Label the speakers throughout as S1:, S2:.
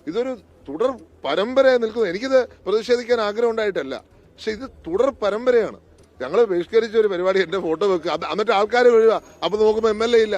S1: ഇതൊരു തുടർ പരമ്പരയായി നിൽക്കുന്നു. എനിക്കിത് പ്രതിഷേധിക്കാൻ ആഗ്രഹം ഉണ്ടായിട്ടല്ല, പക്ഷെ ഇത് തുടർ പരമ്പരയാണ്. ഞങ്ങൾ ബഹിഷ്കരിച്ച ഒരു പരിപാടി എന്റെ ഫോട്ടോ വെക്കുക, എന്നിട്ട് ആൾക്കാർ വീഴുക, അപ്പൊ നോക്കുമ്പോ MLA ഇല്ല.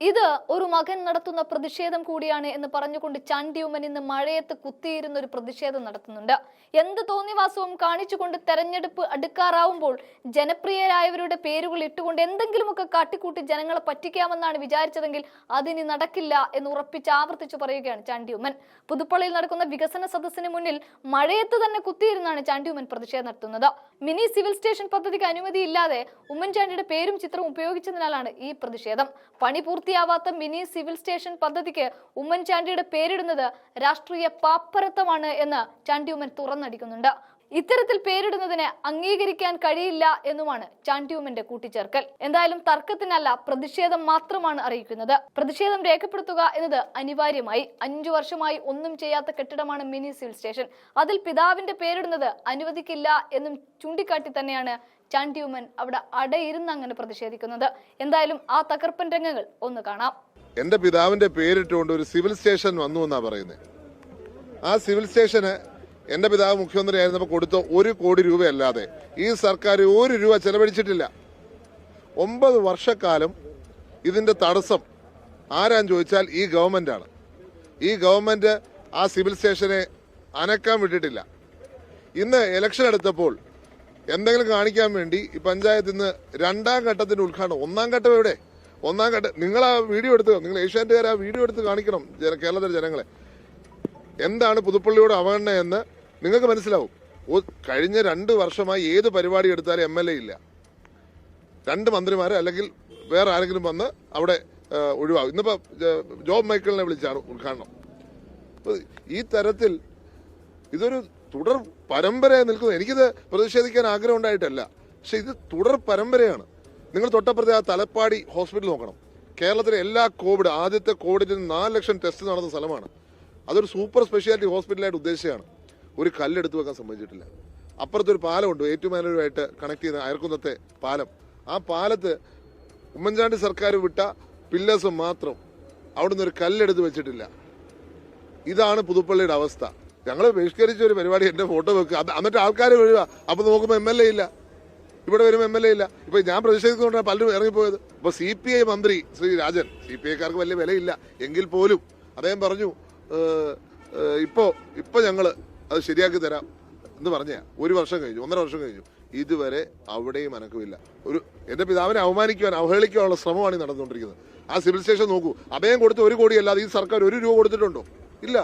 S2: ഇത് ഒരു മകൻ നടത്തുന്ന പ്രതിഷേധം കൂടിയാണ് എന്ന് പറഞ്ഞുകൊണ്ട് ചാണ്ടി ഉമ്മൻ ഇന്ന് മഴയത്ത് കുത്തിയിരുന്ന ഒരു പ്രതിഷേധം നടത്തുന്നുണ്ട്. എന്ത് തോന്നിവാസവും കാണിച്ചുകൊണ്ട് തെരഞ്ഞെടുപ്പ് അടുക്കാറാവുമ്പോൾ ജനപ്രിയരായവരുടെ പേരുകൾ ഇട്ടുകൊണ്ട് എന്തെങ്കിലുമൊക്കെ കാട്ടിക്കൂട്ടി ജനങ്ങളെ പറ്റിക്കാമെന്നാണ് വിചാരിച്ചതെങ്കിൽ അതിനി നടക്കില്ല എന്ന് ഉറപ്പിച്ച് ആവർത്തിച്ചു പറയുകയാണ് ചാണ്ടി ഉമ്മൻ. പുതുപ്പള്ളിയിൽ നടക്കുന്ന വികസന സദസ്സിന് മുന്നിൽ മഴയത്ത് തന്നെ കുത്തിയിരുന്നാണ് ചാണ്ടി ഉമ്മൻ പ്രതിഷേധം നടത്തുന്നത്. മിനി സിവിൽ സ്റ്റേഷൻ പദ്ധതിക്ക് അനുമതിയില്ലാതെ ഉമ്മൻചാണ്ടിയുടെ പേരും ചിത്രവും ഉപയോഗിച്ചതിനാലാണ് ഈ പ്രതിഷേധം. പണി പൂർത്തിയാവാത്ത മിനി സിവിൽ സ്റ്റേഷൻ പദ്ധതിക്ക് ഉമ്മൻചാണ്ടിയുടെ പേരിടുന്നത് രാഷ്ട്രീയ പാപ്പരത്വമാണ് എന്ന് ചാണ്ടി ഉമ്മൻ തുറന്നടിക്കുന്നുണ്ട്. ഇത്തരത്തിൽ പേരിടുന്നതിനെ അംഗീകരിക്കാൻ കഴിയില്ല എന്നുമാണ് ചാണ്ടി ഉമ്മന്റെ കൂട്ടിച്ചേർക്കൽ. എന്തായാലും തർക്കത്തിനല്ല, പ്രതിഷേധം മാത്രമാണ് അറിയിക്കുന്നത്. പ്രതിഷേധം രേഖപ്പെടുത്തുക എന്നത് അനിവാര്യമായി. 5 വർഷമായി ഒന്നും ചെയ്യാത്ത കെട്ടിടമാണ് മിനി സിവിൽ സ്റ്റേഷൻ. അതിൽ പിതാവിന്റെ പേരിടുന്നത് അനുവദിക്കില്ല എന്നും ചൂണ്ടിക്കാട്ടി തന്നെയാണ് ചാണ്ടി ഉമ്മൻ അവിടെ അടയിരുന്ന് അങ്ങനെ പ്രതിഷേധിക്കുന്നത്. എന്തായാലും ആ തകർപ്പൻ രംഗങ്ങൾ ഒന്ന് കാണാം.
S1: എന്റെ പിതാവിന്റെ പേരിട്ടുകൊണ്ട് ഒരു സിവിൽ സ്റ്റേഷൻ വന്നു എന്നാ പറയുന്നത്. ആ സിവിൽ സ്റ്റേഷന് എന്റെ പിതാവ് മുഖ്യമന്ത്രി ആയിരുന്നപ്പോൾ കൊടുത്ത 1 കോടി രൂപയല്ലാതെ ഈ സർക്കാർ 1 രൂപ ചെലവഴിച്ചിട്ടില്ല. 9 വർഷക്കാലം ഇതിന്റെ തടസ്സം ആരാന്ന് ചോദിച്ചാൽ ഈ ഗവൺമെന്റാണ്. ഈ ഗവൺമെന്റ് ആ സിവിൽ സ്റ്റേഷനെ അനക്കാൻ വിട്ടിട്ടില്ല. ഇന്ന് ഇലക്ഷൻ എടുത്തപ്പോൾ എന്തെങ്കിലും കാണിക്കാൻ വേണ്ടി ഈ പഞ്ചായത്തിൽ നിന്ന് 2ാം ഘട്ടത്തിന്റെ ഉദ്ഘാടനം, 1ാം ഘട്ടം എവിടെ? 1ാം ഘട്ടം നിങ്ങൾ ആ വീഡിയോ എടുത്ത്, നിങ്ങൾ ഏഷ്യാനെറ്റുകാർ ആ വീഡിയോ എടുത്ത് കാണിക്കണം കേരളത്തിലെ ജനങ്ങളെ. എന്താണ് പുതുപ്പള്ളിയോട് അവഗണന എന്ന് നിങ്ങൾക്ക് മനസ്സിലാവും. കഴിഞ്ഞ 2 വർഷമായി ഏത് പരിപാടി എടുത്താലും MLA ഇല്ല. 2 മന്ത്രിമാരെ അല്ലെങ്കിൽ വേറെ ആരെങ്കിലും വന്ന് അവിടെ ഒഴിവാകും. ഇന്നിപ്പോ ജോബ് മൈക്കിളിനെ വിളിച്ചാണ് ഉദ്ഘാടനം. ഈ തരത്തിൽ ഇതൊരു തുടർ പരമ്പരയായി നിൽക്കുന്നു. എനിക്കിത് പ്രതിഷേധിക്കാൻ ആഗ്രഹം ഉണ്ടായിട്ടല്ല, പക്ഷെ ഇത് തുടർ പരമ്പരയാണ്. നിങ്ങൾ തൊട്ടപ്പുറത്തെ ആ തലപ്പാടി ഹോസ്പിറ്റൽ നോക്കണം. കേരളത്തിലെ എല്ലാ കോവിഡ്, ആദ്യത്തെ കോവിഡിന് 4 ലക്ഷം ടെസ്റ്റ് നടന്ന സ്ഥലമാണ്. അതൊരു സൂപ്പർ സ്പെഷ്യാലിറ്റി ഹോസ്പിറ്റലായിട്ട് ഉദ്ദേശിച്ചാണ്. ഒരു കല്ലെടുത്ത് വെക്കാൻ സംഭവിച്ചിട്ടില്ല. അപ്പുറത്തൊരു പാലമുണ്ട്, ഏറ്റുമാനൂരുമായിട്ട് കണക്ട് ചെയ്യുന്ന അയർക്കുന്നത്തെ പാലം. ആ പാലത്ത് ഉമ്മൻചാണ്ടി സർക്കാർ വിട്ട പില്ലേഴ്സ് മാത്രം, അവിടുന്ന് ഒരു കല്ലെടുത്ത് വെച്ചിട്ടില്ല. ഇതാണ് പുതുപ്പള്ളിയുടെ അവസ്ഥ. ഞങ്ങൾ ബഹിഷ്കരിച്ച ഒരു പരിപാടി എന്റെ ഫോട്ടോ വെക്കുക, എന്നിട്ട് ആൾക്കാർ വീഴുക, അപ്പൊ നോക്കുമ്പോ MLA ഇല്ല. ഇവിടെ വരുമ്പോൾ MLA ഇല്ല. ഇപ്പൊ ഞാൻ പ്രതിഷേധിച്ചുകൊണ്ടാണ് പലരും ഇറങ്ങിപ്പോയത്. ഇപ്പൊ CPI മന്ത്രി ശ്രീ രാജൻ, CPIക്കാർക്ക് വലിയ വിലയില്ല എങ്കിൽ പോലും അദ്ദേഹം പറഞ്ഞു ഇപ്പൊ ഞങ്ങള് അത് ശരിയാക്കി തരാം എന്ന് പറഞ്ഞ 1 വർഷം കഴിഞ്ഞു, 1.5 വർഷം കഴിഞ്ഞു. ഇതുവരെ അവിടെയും അനക്കമില്ല. എന്റെ പിതാവിനെ അവമാനിക്കുവാൻ, അവഹേളിക്കുവാനുള്ള ശ്രമമാണ് നടന്നുകൊണ്ടിരിക്കുന്നത്. ആ സിവിൽ സ്റ്റേഷൻ നോക്കൂ, അഭയം കൊടുത്ത് 1 കോടി അല്ലാതെ ഈ സർക്കാർ 1 രൂപ കൊടുത്തിട്ടുണ്ടോ? ഇല്ല.